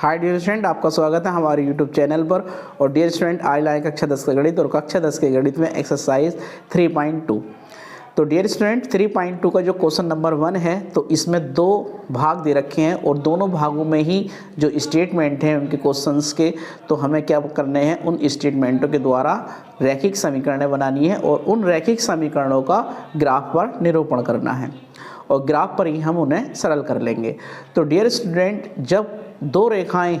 Hi dear student, आपका स्वागत है हमारे यूट्यूब चैनल पर। और डियर स्टूडेंट, आज लाए कक्षा 10 का गणित और कक्षा 10 के गणित में एक्सरसाइज 3.2। तो डियर स्टूडेंट, 3.2 का जो क्वेश्चन नंबर 1 है, तो इसमें दो भाग दे रखे हैं और दोनों भागों में ही जो स्टेटमेंट हैं उनके क्वेश्चंस के, तो हमें क्या करने हैं, उन स्टेटमेंटों के द्वारा रैखिक समीकरणें बनानी है और उन रैखिक समीकरणों का ग्राफ पर निरूपण करना है और ग्राफ पर ही हम उन्हें सरल कर लेंगे। तो डियर स्टूडेंट, जब दो रेखाएं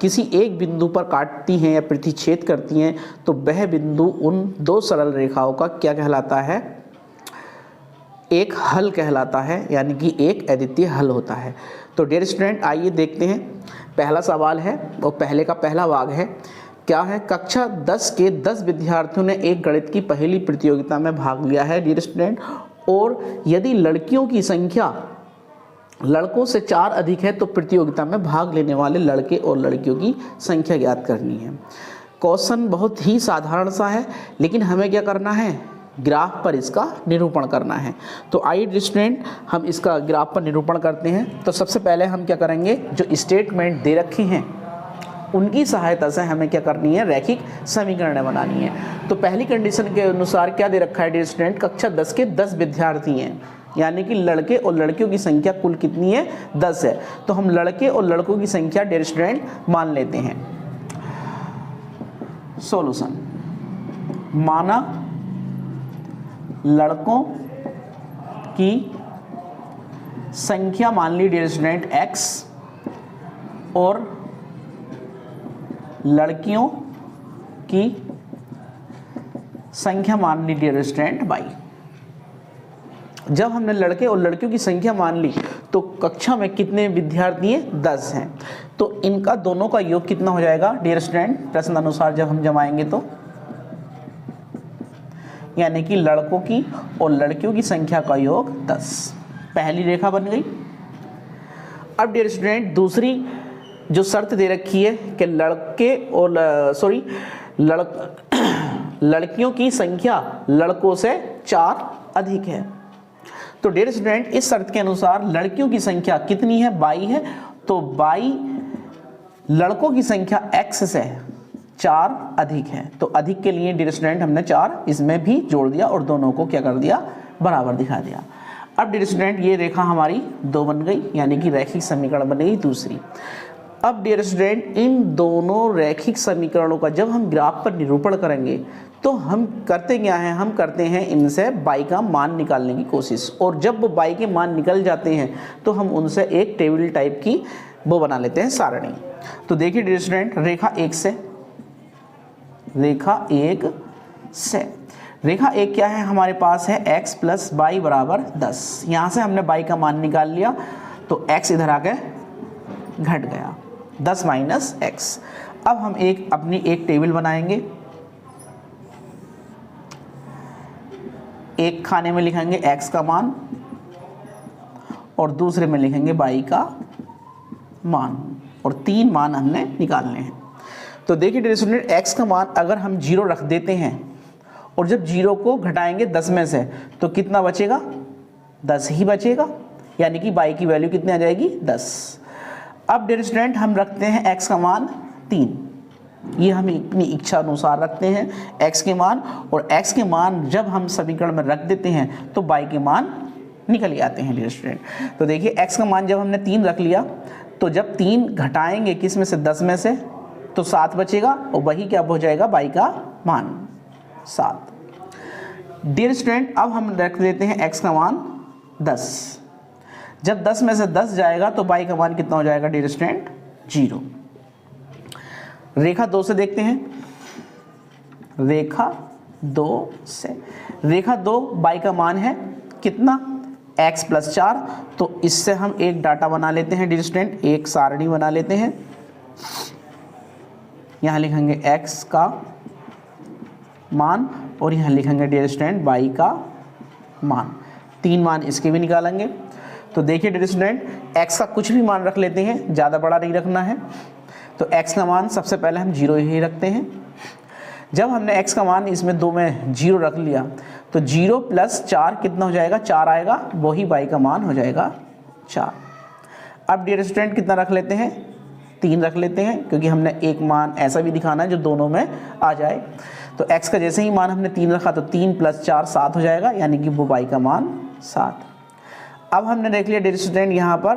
किसी एक बिंदु पर काटती हैं या प्रतिच्छेद करती हैं, तो वह बिंदु उन दो सरल रेखाओं का क्या कहलाता है, एक हल कहलाता है, यानी कि एक अद्वितीय हल होता है। तो डियर स्टूडेंट, आइए देखते हैं। पहला सवाल है और पहले का पहला भाग है। क्या है, कक्षा 10 के 10 विद्यार्थियों ने एक गणित की पहली प्रतियोगिता में भाग लिया है डियर स्टूडेंट, और यदि लड़कियों की संख्या लड़कों से 4 अधिक है तो प्रतियोगिता में भाग लेने वाले लड़के और लड़कियों की संख्या ज्ञात करनी है। क्वेश्चन बहुत ही साधारण सा है, लेकिन हमें क्या करना है, ग्राफ पर इसका निरूपण करना है। तो आइए स्टूडेंट, हम इसका ग्राफ पर निरूपण करते हैं। तो सबसे पहले हम क्या करेंगे, जो स्टेटमेंट दे रखे हैं उनकी सहायता से हमें क्या करनी है, रैखिक समीकरणें बनानी है। तो पहली कंडीशन के अनुसार क्या दे रखा है डियर स्टूडेंट, कक्षा 10 के 10 विद्यार्थी हैं, यानी कि लड़के और लड़कियों की संख्या कुल कितनी है, 10 है। तो हम लड़के और लड़कों की संख्या डियर स्टूडेंट मान लेते हैं। सॉल्यूशन, माना लड़कों की संख्या मान ली डियर स्टूडेंट x और लड़कियों की संख्या मान ली डियर स्टूडेंट y। जब हमने लड़के और लड़कियों की संख्या मान ली तो कक्षा में कितने विद्यार्थी हैं, 10 हैं। तो इनका दोनों का योग कितना हो जाएगा डियर स्टूडेंट, प्रश्न अनुसार जब हम जमाएंगे तो, यानी कि लड़कों की और लड़कियों की संख्या का योग 10। पहली रेखा बन गई। अब डियर स्टूडेंट, दूसरी जो शर्त दे रखी है कि लड़के और लड़कियों की संख्या लड़कों से 4 अधिक है। तो डियर स्टूडेंट, इस शर्त के अनुसार लड़कियों की संख्या कितनी है, 22 है। तो 22 लड़कों की संख्या x से 4 अधिक है। तो अधिक के लिए डियर स्टूडेंट हमने 4 इसमें भी जोड़ दिया और दोनों को क्या कर दिया, बराबर दिखा दिया। अब डियर स्टूडेंट, ये रेखा हमारी 2 बन गई, यानी कि रैखिक समीकरण बन गई दूसरी। अब डियर स्टूडेंट, इन दोनों रैखिक समीकरणों का जब हम ग्राफ पर निरूपण करेंगे तो हम करते क्या हैं, हम करते हैं इनसे y का मान निकालने की कोशिश, और जब वो y के मान निकल जाते हैं तो हम उनसे एक टेबल टाइप की वो बना लेते हैं सारणी। तो देखिए डियर स्टूडेंट, रेखा 1 रेखा 1 क्या है, हमारे पास है x + y बराबर 10। यहाँ से हमने y का मान निकाल लिया तो x इधर आके घट गया, 10 - x। अब हम अपनी एक टेबल बनाएंगे। एक खाने में लिखेंगे x का मान और दूसरे में लिखेंगे y का मान, और 3 मान हमने निकालने हैं। तो देखिए डियर स्टूडेंट, x का मान अगर हम 0 रख देते हैं और जब 0 को घटाएंगे 10 में से तो कितना बचेगा, 10 ही बचेगा, यानी कि y की वैल्यू कितनी आ जाएगी, 10। अब डियर स्टूडेंट, हम रखते हैं x का मान 3। ये हम अपनी इच्छा अनुसार रखते हैं x के मान, और x के मान जब हम समीकरण में रख देते हैं तो y के मान निकल आते हैं डियर स्टूडेंट। तो देखिए x का मान जब हमने 3 रख लिया तो जब 3 घटाएंगे किस में से, 10 में से, तो 7 बचेगा, और वही क्या हो जाएगा, y का मान 7। डियर स्टूडेंट, अब हम रख देते हैं x का मान 10। जब 10 में से 10 जाएगा तो y का मान कितना हो जाएगा डियर स्टूडेंट, 0। रेखा 2 से देखते हैं। रेखा 2 y का मान है कितना, x + 4। तो इससे हम एक डाटा बना लेते हैं डियर स्टूडेंट, एक सारणी बना लेते हैं। यहाँ लिखेंगे x का मान और यहाँ लिखेंगे डियर स्टूडेंट y का मान। 3 मान इसके भी निकालेंगे। तो देखिए डियर स्टूडेंट, x का कुछ भी मान रख लेते हैं, ज़्यादा बड़ा नहीं रखना है। तो x का मान सबसे पहले हम 0 ही रखते हैं। जब हमने x का मान इसमें 2 में 0 रख लिया तो 0 + 4 कितना हो जाएगा, 4 आएगा, वही y का मान हो जाएगा 4। अब डियर स्टूडेंट कितना रख लेते हैं, 3 रख लेते हैं, क्योंकि हमने एक मान ऐसा भी दिखाना है जो दोनों में आ जाए। तो x का जैसे ही मान हमने 3 रखा तो 3 + 4 7 हो जाएगा, यानी कि वो y का मान 7। अब हमने देख लिया डियर स्टूडेंट यहाँ पर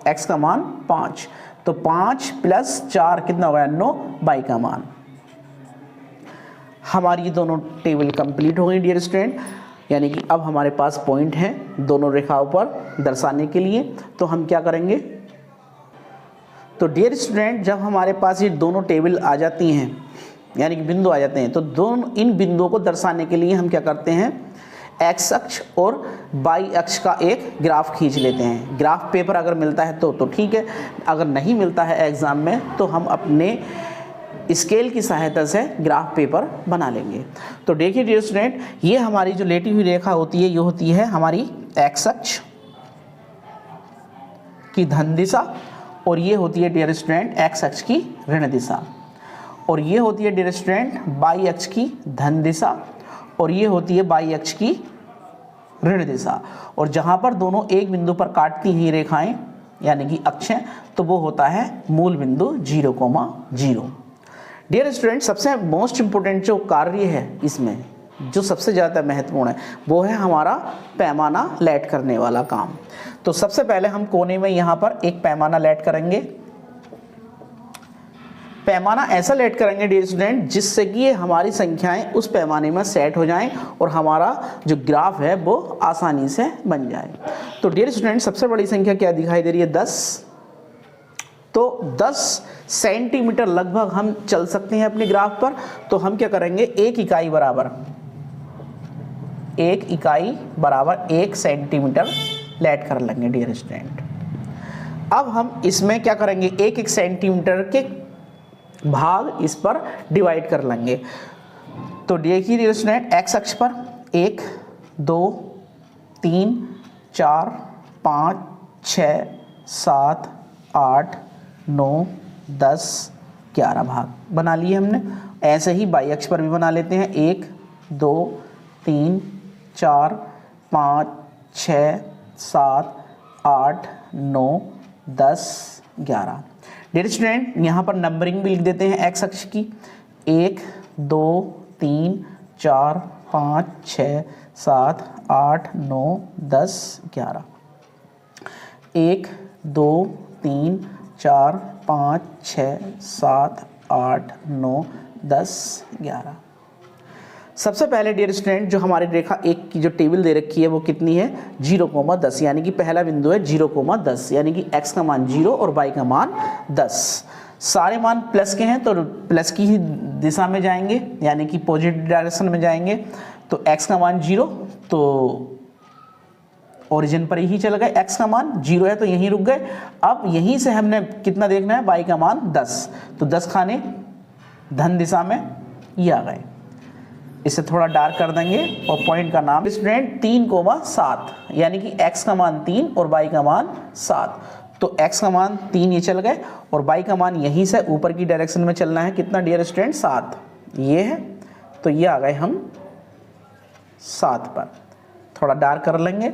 x का मान 5, तो 5 + 4 कितना हो गया 9 y का मान। हमारी दोनों टेबल कंप्लीट हो गई डियर स्टूडेंट, यानी कि अब हमारे पास पॉइंट हैं दोनों रेखाओं पर दर्शाने के लिए। तो हम क्या करेंगे, तो डियर स्टूडेंट जब हमारे पास ये दोनों टेबल आ जाती हैं, यानी कि बिंदु आ जाते हैं, तो दोनों इन बिंदुओं को दर्शाने के लिए हम क्या करते हैं, एक्स अक्ष और वाई अक्ष का एक ग्राफ खींच लेते हैं। ग्राफ पेपर अगर मिलता है तो ठीक है, अगर नहीं मिलता है एग्ज़ाम में तो हम अपने स्केल की सहायता से ग्राफ पेपर बना लेंगे। तो देखिए डियर स्टूडेंट, ये हमारी जो लेटी हुई रेखा होती है ये होती है हमारी एक्स अक्ष की धन दिशा, और ये होती है डियर स्टूडेंट एक्स अक्ष की ऋण दिशा, और ये होती है डियर स्टूडेंट वाई अक्ष की धन दिशा, और ये होती है वाई अक्ष की ऋण दिशा। और जहाँ पर दोनों एक बिंदु पर काटती हैं रेखाएं यानी कि अक्षें, तो वो होता है मूल बिंदु 0,0। डियर स्टूडेंट, सबसे मोस्ट इम्पोर्टेंट जो कार्य है इसमें, जो सबसे ज़्यादा महत्वपूर्ण है, वो है हमारा पैमाना लेट करने वाला काम। तो सबसे पहले हम कोने में यहाँ पर एक पैमाना लेट करेंगे। पैमाना ऐसा लेट करेंगे डियर स्टूडेंट जिससे कि ये हमारी संख्याएं उस पैमाने में सेट हो जाएं और हमारा जो ग्राफ है वो आसानी से बन जाए। तो डियर स्टूडेंट, सबसे बड़ी संख्या क्या दिखाई दे रही है, 10। तो 10 सेंटीमीटर लगभग हम चल सकते हैं अपने ग्राफ पर। तो हम क्या करेंगे, 1 इकाई बराबर 1 सेंटीमीटर लेट कर लेंगे डियर स्टूडेंट। अब हम इसमें क्या करेंगे, 1 सेंटीमीटर के भाग इस पर डिवाइड कर लेंगे। तो देखिए डियर स्टूडेंट, एक्स अक्ष पर 1 2 3 4 5 6 7 8 9 10 11 भाग बना लिए हमने। ऐसे ही वाई अक्ष पर भी बना लेते हैं, 1 2 3 4 5 6 7 8 9 10 11। डियर स्टूडेंट, यहाँ पर नंबरिंग भी लिख देते हैं एक्स अक्ष की, 1 2 3 4 5 6 7 8 9 10 11। 1 2 3 4 5 6 7 8 9 10 11। सबसे पहले डियर स्टूडेंट, जो हमारी रेखा 1 की जो टेबल दे रखी है वो कितनी है, 0,10, यानी कि पहला बिंदु है 0,10, यानी कि x का मान 0 और y का मान 10। सारे मान प्लस के हैं तो प्लस की ही दिशा में जाएंगे, यानी कि पॉजिटिव डायरेक्शन में जाएंगे। तो x का मान 0, तो ओरिजिन पर ही चल गए, x का मान 0 है तो यहीं रुक गए। अब यहीं से हमने कितना देखना है, y का मान 10, तो 10 खाने धन दिशा में ये आ गए। इसे थोड़ा डार्क कर देंगे और पॉइंट का नाम स्टूडेंट 3,7, यानी कि x का मान 3 और y का मान 7। तो x का मान 3 ये चल गए और y का मान यहीं से ऊपर की डायरेक्शन में चलना है, कितना डियर स्टूडेंट 7, ये है। तो ये आ गए हम 7 पर, थोड़ा डार्क कर लेंगे,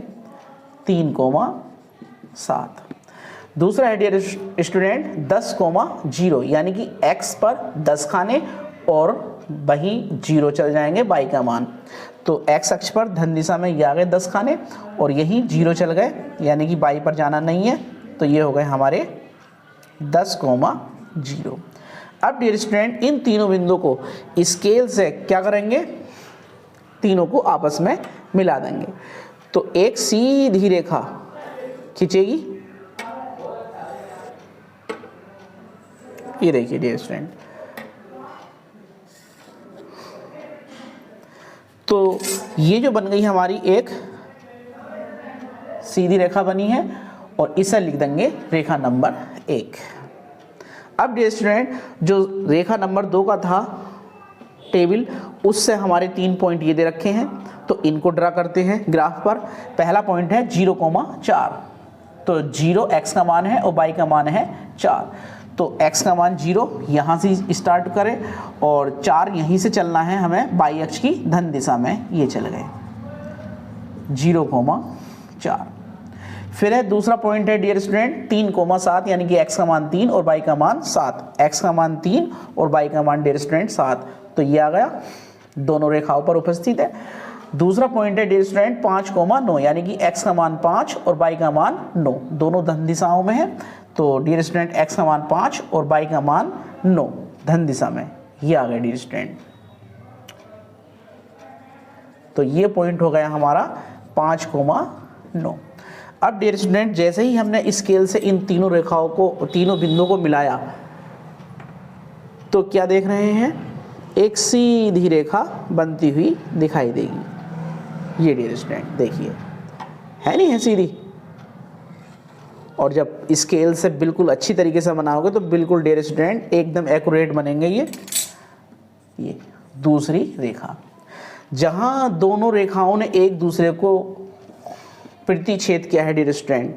3,7। दूसरा है डियर स्टूडेंट 10,0, यानी कि x पर 10 खाने और वहीं 0 चल जाएंगे y का मान। तो x अक्ष पर धन दिशा में ये आ गए 10 खाने और यहीं 0 चल गए, यानी कि y पर जाना नहीं है, तो ये हो गए हमारे 10,0। अब डियर स्टूडेंट, इन तीनों बिंदुओं को स्केल से क्या करेंगे, तीनों को आपस में मिला देंगे। तो एक सीधी रेखा खींचेगी, ये देखिए डियर स्टूडेंट, तो ये जो बन गई हमारी एक सीधी रेखा बनी है और इसे लिख देंगे रेखा नंबर 1। अब डियर स्टूडेंट, जो रेखा नंबर 2 का था टेबल, उससे हमारे 3 पॉइंट ये दे रखे हैं, तो इनको ड्रा करते हैं ग्राफ पर। पहला पॉइंट है 0,4, तो 0 x का मान है और y का मान है 4। तो x का मान 0 यहाँ से स्टार्ट करें और 4 यहीं से चलना है हमें y अक्ष की धन दिशा में, ये चल गए 0,4। फिर है दूसरा पॉइंट है डियर स्टूडेंट 3,7 यानी कि x का मान 3 और y का मान 7, x का मान 3 और y का मान डियर स्टूडेंट 7, तो ये आ गया, दोनों रेखाओं पर उपस्थित है। दूसरा पॉइंट है डियर स्टूडेंट 5,9 यानी कि x का मान 5 और y का मान 9, दोनों धन दिशाओं में है। तो डियर स्टूडेंट x का मान 5 और y का मान 9 धन दिशा में, ये आ गया डियर स्टूडेंट। तो ये पॉइंट हो गया हमारा 5,9। अब डियर स्टूडेंट जैसे ही हमने स्केल से इन तीनों रेखाओं को, तीनों बिंदुओं को मिलाया, तो क्या देख रहे हैं, एक सीधी रेखा बनती हुई दिखाई देगी। ये डियर स्टूडेंट देखिए, है नहीं है सीधी। और जब स्केल से बिल्कुल अच्छी तरीके से बनाओगे तो बिल्कुल डियर स्टूडेंट एकदम एक्यूरेट बनेंगे ये दूसरी रेखा। जहां दोनों रेखाओं ने एक दूसरे को प्रतिच्छेद किया है डियर स्टूडेंट,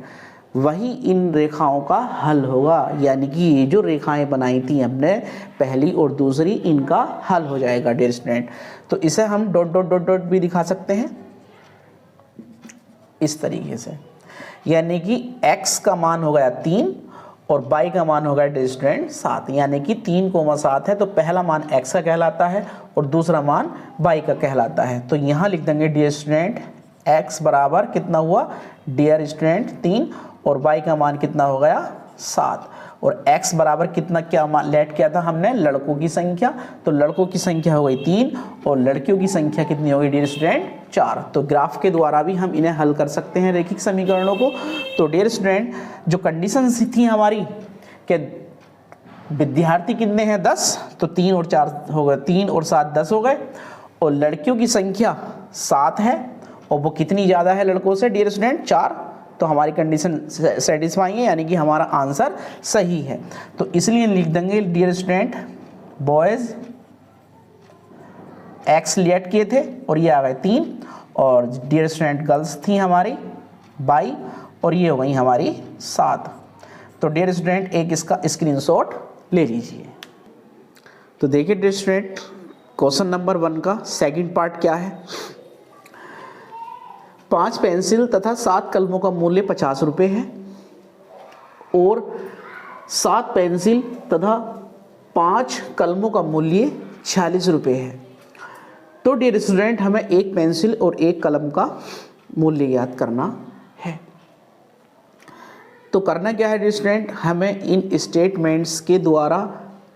वही इन रेखाओं का हल होगा, यानी कि ये जो रेखाएं बनाई थी हमने पहली और दूसरी, इनका हल हो जाएगा डियर स्टूडेंट। तो इसे हम डॉट डॉट डॉट डॉट भी दिखा सकते हैं इस तरीके से, यानी कि x का मान हो गया 3 और y का मान हो गया डियर स्टूडेंट 7, यानी कि 3,7 है तो पहला मान x का कहलाता है और दूसरा मान y का कहलाता है। तो यहाँ लिख देंगे डियर स्टूडेंट x बराबर कितना हुआ डियर स्टूडेंट 3 और y का मान कितना हो गया 7, और x बराबर कितना, क्या मान लेट किया था हमने, लड़कों की संख्या, तो लड़कों की संख्या हो गई 3 और लड़कियों की संख्या कितनी हो गई डियर स्टूडेंट 4। तो ग्राफ के द्वारा भी हम इन्हें हल कर सकते हैं रेखिक समीकरणों को। तो डियर स्टूडेंट जो कंडीशंस थी हमारी कि विद्यार्थी कितने हैं 10, तो 3 और 4 हो गए, 3 और 7 10 हो गए, और लड़कियों की संख्या 7 है और वो कितनी ज़्यादा है लड़कों से डियर स्टूडेंट 4, तो हमारी कंडीशन सेटिस्फाई है, यानी कि हमारा आंसर सही है। तो इसलिए लिख देंगे dear student boys x late किए थे और ये आ गए 3, और डियर स्टूडेंट गर्ल्स थी हमारी 22 और ये हो गई हमारी 7। तो डियर स्टूडेंट एक इसका स्क्रीनशॉट ले लीजिए। तो देखिए डियर स्टूडेंट क्वेश्चन नंबर 1 का सेकंड पार्ट क्या है। 5 पेंसिल तथा 7 कलमों का मूल्य 50 रुपये है और 7 पेंसिल तथा 5 कलमों का मूल्य 46 रुपये है। तो डियर स्टूडेंट हमें एक पेंसिल और एक कलम का मूल्य ज्ञात करना है। तो करना क्या है डियर स्टूडेंट, हमें इन स्टेटमेंट्स के द्वारा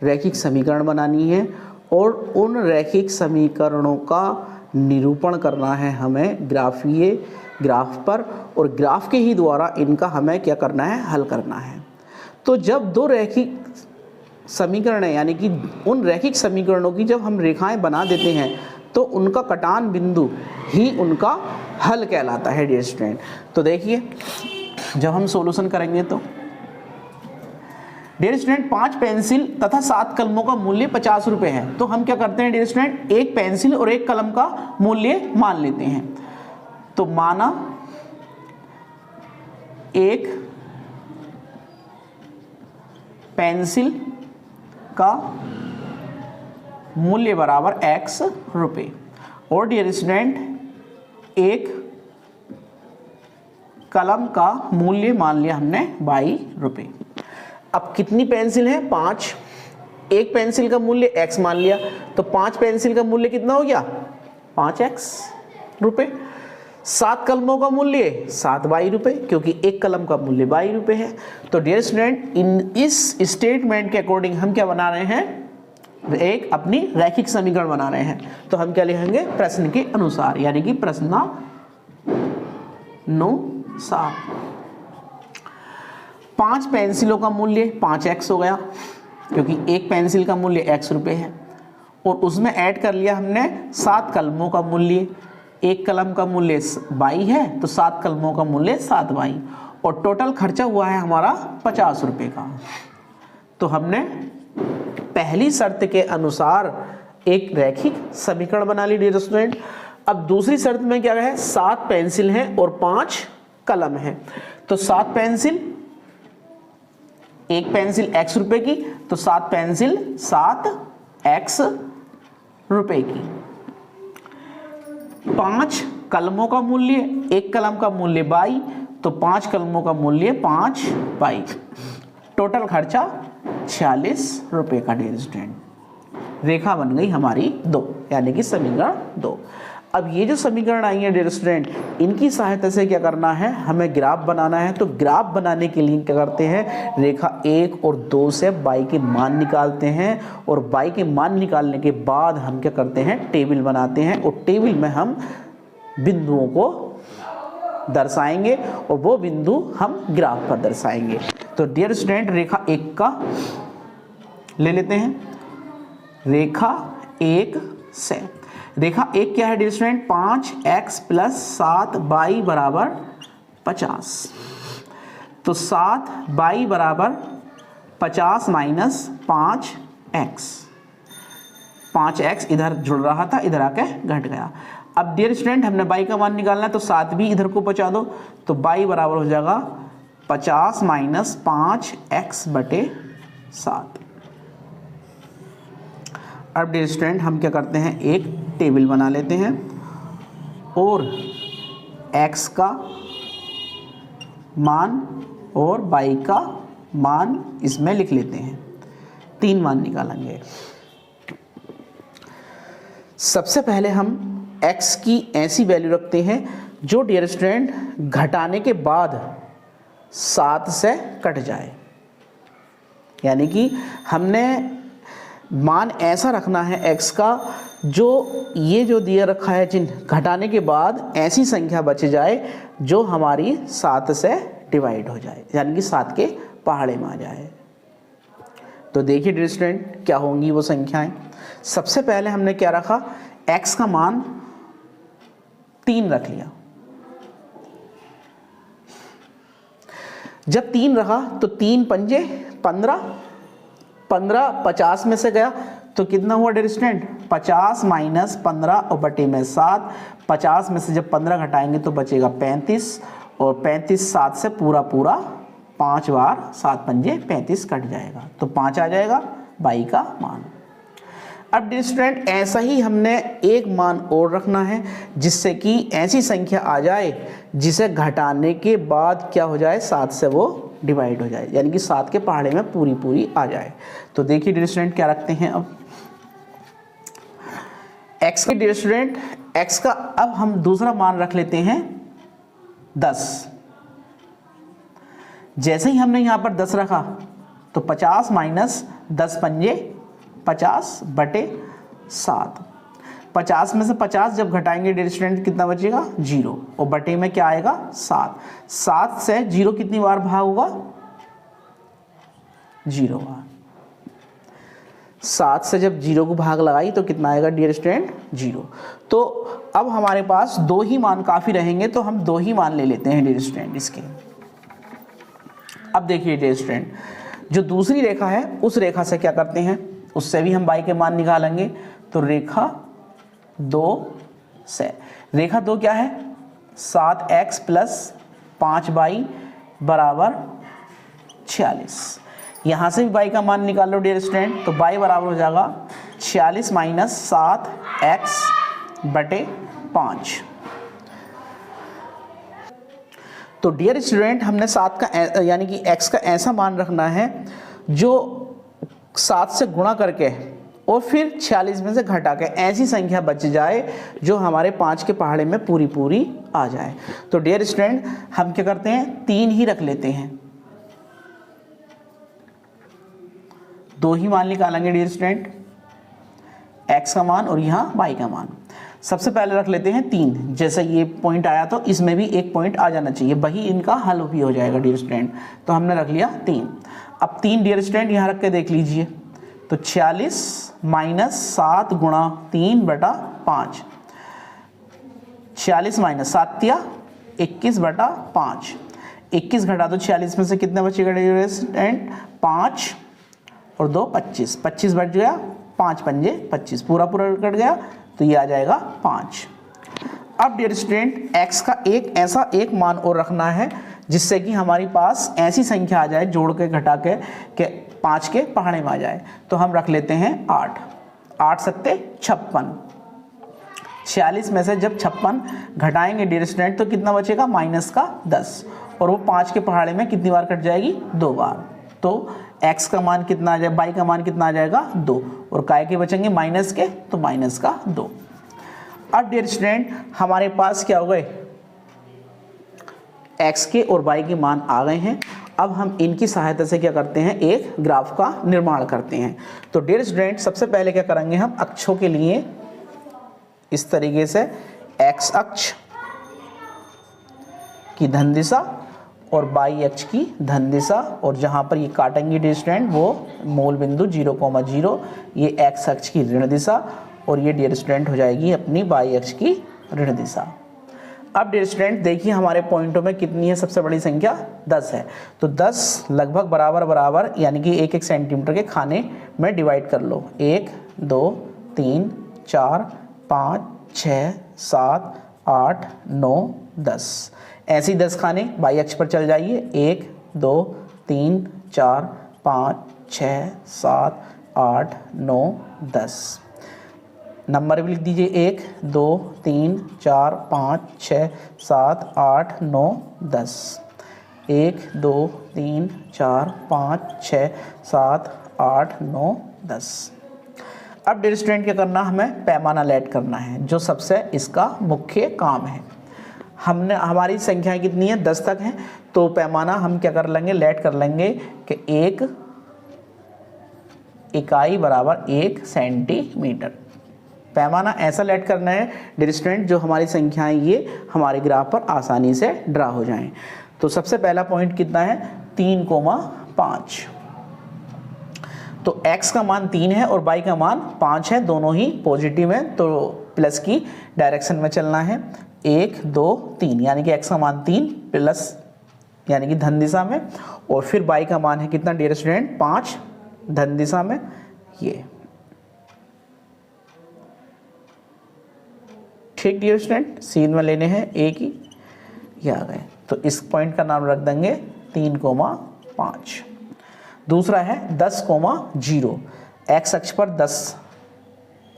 रैखिक समीकरण बनानी है और उन रैखिक समीकरणों का निरूपण करना है हमें ग्राफ पर, और ग्राफ के ही द्वारा इनका हमें क्या करना है, हल करना है। तो जब दो रैखिक समीकरण है, यानी कि उन रैखिक समीकरणों की जब हम रेखाएं बना देते हैं तो उनका कटान बिंदु ही उनका हल कहलाता है डियर स्टूडेंट। तो देखिए जब हम सॉल्यूशन करेंगे तो डियर स्टूडेंट 5 पेंसिल तथा 7 कलमों का मूल्य 50 रुपये है, तो हम क्या करते हैं डियर स्टूडेंट, एक पेंसिल और एक कलम का मूल्य मान लेते हैं। तो माना एक पेंसिल का मूल्य बराबर x रुपये और डियर स्टूडेंट एक कलम का मूल्य मान लिया हमने 22 रुपये। अब कितनी पेंसिल है, 5, एक पेंसिल का मूल्य x मान लिया, तो 5 पेंसिल का मूल्य कितना हो गया 5x रुपये। 7 कलमों का मूल्य 7 22 रुपये, क्योंकि एक कलम का मूल्य 22 रुपये है। तो डियर स्टूडेंट इस स्टेटमेंट के अकॉर्डिंग हम क्या बना रहे हैं, एक अपनी रैखिक समीकरण बना रहे हैं। तो हम क्या लिखेंगे, प्रश्न के अनुसार, यानी कि प्रश्नानुसार 5 पेंसिलों का मूल्य 5x हो गया, क्योंकि एक पेंसिल का मूल्य x रुपये है, और उसमें ऐड कर लिया हमने 7 कलमों का मूल्य, एक कलम का मूल्य 22 है तो 7 कलमों का मूल्य 7 22, और टोटल खर्चा हुआ है हमारा 50 रुपये का। तो हमने पहली शर्त के अनुसार एक रैखिक समीकरण बना ली डियर स्टूडेंट। अब दूसरी शर्त में क्या है, 7 पेंसिल हैं और 5 कलम हैं, तो 7 पेंसिल, एक पेंसिल x रुपए की, तो 7 पेंसिल 7x रुपए की। 5 कलमों का मूल्य, एक कलम का मूल्य 22 तो 5 कलमों का मूल्य 5 पाई, टोटल खर्चा 46 रुपये का डियर स्टूडेंट। रेखा बन गई हमारी 2, यानी कि समीकरण 2। अब ये जो समीकरण आई है डियर स्टूडेंट, इनकी सहायता से क्या करना है, हमें ग्राफ बनाना है। तो ग्राफ बनाने के लिए क्या करते हैं, रेखा 1 और 2 से y के मान निकालते हैं, और y के मान निकालने के बाद हम क्या करते हैं, टेबल बनाते हैं, और टेबल में हम बिंदुओं को दर्शाएंगे और वो बिंदु हम ग्राफ पर दर्शाएंगे। तो डियर स्टूडेंट रेखा 1 का ले लेते हैं। रेखा 1 से, रेखा 1 क्या है डियर स्टूडेंट, 5x + 7y बराबर 50। तो 7y बराबर 50 माइनस 5x, 5x इधर जुड़ रहा था, इधर आके घट गया। अब डियर स्टूडेंट हमने y का मान निकालना है, तो 7 भी इधर को बचा दो, तो y बराबर हो जाएगा 50 माइनस 5x बटे 7। अब डियर स्टूडेंट हम क्या करते हैं, एक टेबल बना लेते हैं और x का मान और y का मान इसमें लिख लेते हैं। 3 मान निकालेंगे। सबसे पहले हम x की ऐसी वैल्यू रखते हैं जो डियर स्टूडेंट घटाने के बाद 7 से कट जाए, यानी कि हमने मान ऐसा रखना है x का जो ये जो दिया रखा है चिन्ह, घटाने के बाद ऐसी संख्या बच जाए जो हमारी 7 से डिवाइड हो जाए, यानी कि 7 के पहाड़े में आ जाए। तो देखिए डियर स्टूडेंट क्या होंगी वो संख्याएं। सबसे पहले हमने क्या रखा, x का मान 3 रख लिया। जब 3 रखा तो 3 पंजे 15, 15 50 में से गया तो कितना हुआ डियर स्टूडेंट, 50 माइनस 15 और बटे में 7। 50 में से जब 15 घटाएंगे तो बचेगा 35, और 35 7 से पूरा 5 बार 7 पंजे 35 कट जाएगा, तो 5 आ जाएगा y का मान। अब डियर स्टूडेंट ऐसा ही हमने एक मान और रखना है जिससे कि ऐसी संख्या आ जाए जिसे घटाने के बाद क्या हो जाए, 7 से वो डिवाइड हो जाए, यानी कि 7 के पहाड़े में पूरी आ जाए। तो देखिए डियर स्टूडेंट क्या रखते हैं, अब x के डियर स्टूडेंट x का अब हम दूसरा मान रख लेते हैं 10। जैसे ही हमने यहाँ पर 10 रखा तो 50 माइनस 10 पंजे 50 बटे 7। 50 में से 50 जब घटाएंगे डियर स्टूडेंट कितना बचेगा, 0, और बटे में क्या आएगा 7। 7 से 0 कितनी बार भाग होगा, 0 बार। 7 से जब 0 को भाग लगाई तो कितना आएगा डियर स्टूडेंट, 0। तो अब हमारे पास 2 ही मान काफ़ी रहेंगे, तो हम 2 ही मान ले लेते हैं डियर स्टूडेंट इसके। अब देखिए डियर स्टूडेंट जो दूसरी रेखा है उस रेखा से क्या करते हैं, उससे भी हम y के मान निकालेंगे। तो रेखा 2 से, रेखा 2 क्या है, 7x + 5y बराबर 46। यहाँ से भी y का मान निकाल लो डियर स्टूडेंट, तो y बराबर हो जाएगा 46 माइनस 7x बटे 5। तो डियर स्टूडेंट हमने 7 का यानी कि x का ऐसा मान रखना है जो 7 से गुणा करके और फिर 46 में से घटा के ऐसी संख्या बच जाए जो हमारे 5 के पहाड़े में पूरी आ जाए। तो डियर स्टूडेंट हम क्या करते हैं, 3 ही रख लेते हैं, 2 ही मान निकालेंगे डियर स्टूडेंट, x का मान और यहाँ y का मान। सबसे पहले रख लेते हैं 3। जैसे ये पॉइंट आया तो इसमें भी एक पॉइंट आ जाना चाहिए, वही इनका हल भी हो जाएगा डियर स्टूडेंट। तो हमने रख लिया 3। अब 3 डियर स्टूडेंट यहाँ रख के देख लीजिए, तो 46 माइनस 7 गुणा 3 बटा 5। 46 माइनस 7 दिया 21 बटा 5। 21 घटा दो 46 में से कितना बचेगा डियर स्टूडेंट, 5 और 2 25, 25 बच गया, 5 पंजे 25, पूरा कट गया, तो ये आ जाएगा 5। अब डियर स्टूडेंट x का एक मान और रखना है जिससे कि हमारे पास ऐसी संख्या आ जाए जोड़ के घटा के 5 के पहाड़े में आ जाए। तो हम रख लेते हैं 8। 8 सत्ते 56। 46 में से जब 56 घटाएंगे डियर स्टूडेंट तो कितना बचेगा, -10, और वो 5 के पहाड़े में कितनी बार कट जाएगी, 2 बार। तो x का मान कितना आ जाएगा, y का मान कितना आ जाएगा, 2, और काय के बचेंगे माइनस के, तो माइनस का 2। अब डियर स्टूडेंट हमारे पास क्या हो गए, x के और y के मान आ गए हैं। अब हम इनकी सहायता से क्या करते हैं, एक ग्राफ का निर्माण करते हैं। तो डियर स्टूडेंट सबसे पहले क्या करेंगे, हम अक्षों के लिए इस तरीके से x अक्ष की धन दिशा और y अक्ष की धन दिशा, और जहां पर ये काटेंगे डियर स्टूडेंट वो मूल बिंदु 0,0, ये x अक्ष की ऋण दिशा, और ये डियर स्टूडेंट हो जाएगी अपनी y अक्ष की ऋण दिशा। अब डियर स्टूडेंट देखिए हमारे पॉइंटों में कितनी है, सबसे बड़ी संख्या 10 है। तो 10 लगभग बराबर बराबर यानी कि 1-1 सेंटीमीटर के खाने में डिवाइड कर लो। 1 2 3 4 5 6 7 8 9 10, ऐसे ही 10 खाने बाई अक्ष पर चल जाइए। 1 2 3 4 5 6 7 8 9 10, नंबर भी लिख दीजिए 1 2 3 4 5 6 7 8 9 10, 1 2 3 4 5 6 7 8 9 10। अब डियर स्टूडेंट क्या करना, हमें पैमाना लेट करना है, जो सबसे इसका मुख्य काम है। हमने हमारी संख्याएं कितनी है, 10 तक हैं, तो पैमाना हम क्या कर लेंगे, लेट कर लेंगे कि 1 इकाई बराबर 1 सेंटीमीटर। पैमाना ऐसा लेट करना है डियर स्टूडेंट जो हमारी संख्याएं ये हमारे ग्राफ पर आसानी से ड्रा हो जाएं। तो सबसे पहला पॉइंट कितना है, 3,5। तो x का मान 3 है और y का मान 5 है, दोनों ही पॉजिटिव हैं, तो प्लस की डायरेक्शन में चलना है। 1 2 3 यानी कि x का मान 3 प्लस यानी कि धन दिशा में, और फिर y का मान है कितना डियर स्टूडेंट, 5 धन दिशा में। ये ठीक डियर स्टूडेंट, सीध में लेने हैं एक ही, ये आ गए। तो इस पॉइंट का नाम रख देंगे 3,5। दूसरा है 10,0, x अक्ष पर 10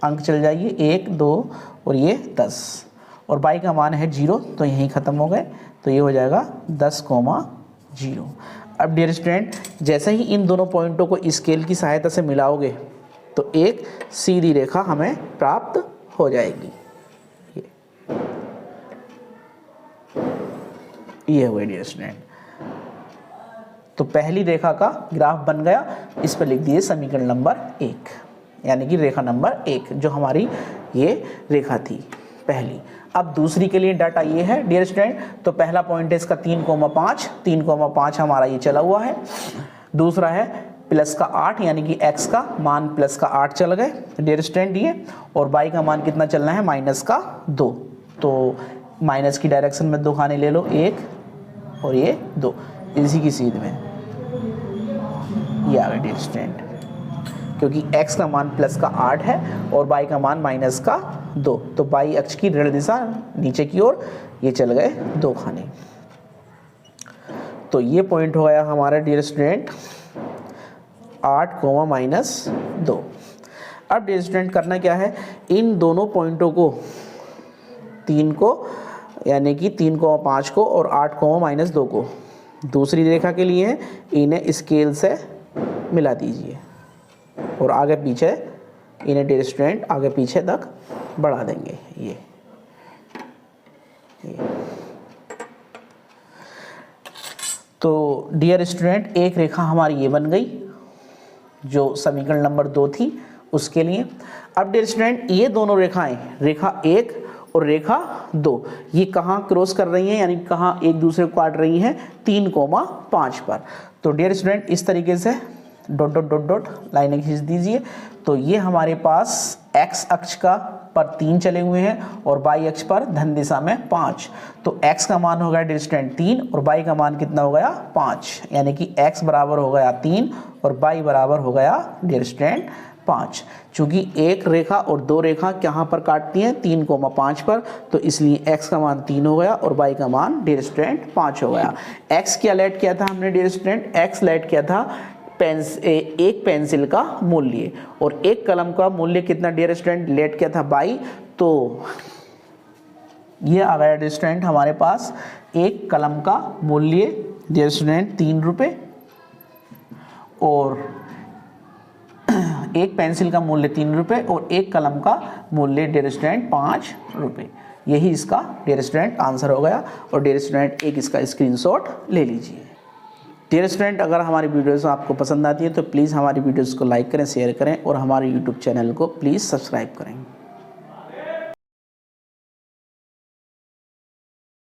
अंक चल जाइए, 1 2 और ये 10, और y का मान है 0, तो यहीं ख़त्म हो गए, तो ये हो जाएगा 10,0। अब डियर स्टूडेंट जैसे ही इन दोनों पॉइंटों को स्केल की सहायता से मिलाओगे तो एक सीधी रेखा हमें प्राप्त हो जाएगी। ये हुए डियर स्टूडेंट, तो पहली रेखा का ग्राफ बन गया। इस पर लिख दिए समीकरण नंबर 1, यानी कि रेखा नंबर 1 जो हमारी ये रेखा थी पहली। अब दूसरी के लिए डाटा ये है डियर स्टूडेंट, तो पहला पॉइंट है इसका 3,5, 3,5 हमारा ये चला हुआ है। दूसरा है प्लस का 8 यानी कि x का मान प्लस का 8 चल गए डियर स्टूडेंट ये, और y का मान कितना चलना है, माइनस का 2। तो माइनस की डायरेक्शन में 2 खाने ले लो, 1 और ये 2, इसी की सीध में ये आ गया डियर स्टूडेंट, क्योंकि x का मान प्लस का 8 है और y का मान माइनस का 2, तो y अक्ष की ऋण दिशा नीचे की ओर ये चल गए 2 खाने। तो ये पॉइंट हो गया हमारा डियर स्टूडेंट 8, -2। अब डियर स्टूडेंट करना क्या है, इन दोनों पॉइंटों को 3 को यानी कि 3,5 को और 8, -2 को दूसरी रेखा के लिए इन्हें स्केल से मिला दीजिए और आगे पीछे इन्हें डियर स्टूडेंट आगे पीछे तक बढ़ा देंगे। ये तो डियर स्टूडेंट एक रेखा हमारी ये बन गई जो समीकरण नंबर 2 थी उसके लिए। अब डियर स्टूडेंट ये दोनों रेखाएं, रेखा 1 और रेखा 2, ये कहाँ क्रॉस कर रही हैं यानी कहाँ एक दूसरे को काट रही हैं, 3,5 पर। तो डियर स्टूडेंट इस तरीके से डॉट डॉट डॉट डॉट लाइनें खींच दीजिए। तो ये हमारे पास x अक्ष का पर 3 चले हुए हैं और y अक्ष पर धन दिशा में 5। तो x का मान हो गया डियर स्टूडेंट 3 और y का मान कितना हो गया 5, यानी कि x बराबर हो गया 3 और y बराबर हो गया डियर स्टूडेंट 5। चूंकि एक रेखा और 2 रेखा कहाँ पर काटती हैं 3,5 पर, तो इसलिए x का मान 3 हो गया और y का मान डियर स्टूडेंट 5 हो गया। x क्या लेट किया था हमने डियर स्टूडेंट, x लेट किया था एक पेंसिल का मूल्य, और एक कलम का मूल्य कितना डियर स्टूडेंट लेट किया था 22। तो ये आ गया डियर स्टूडेंट हमारे पास एक कलम का मूल्य डियर स्टूडेंट 3 रुपये और एक पेंसिल का मूल्य 3 रुपये और एक कलम का मूल्य डियर स्टूडेंट 5 रुपये। यही इसका डियर स्टूडेंट आंसर हो गया और डियर स्टूडेंट एक इसका स्क्रीनशॉट ले लीजिए। डियर स्टूडेंट अगर हमारी वीडियोस आपको पसंद आती है तो प्लीज़ हमारी वीडियोस को लाइक करें, शेयर करें और हमारे यूट्यूब चैनल को प्लीज़ सब्सक्राइब करें।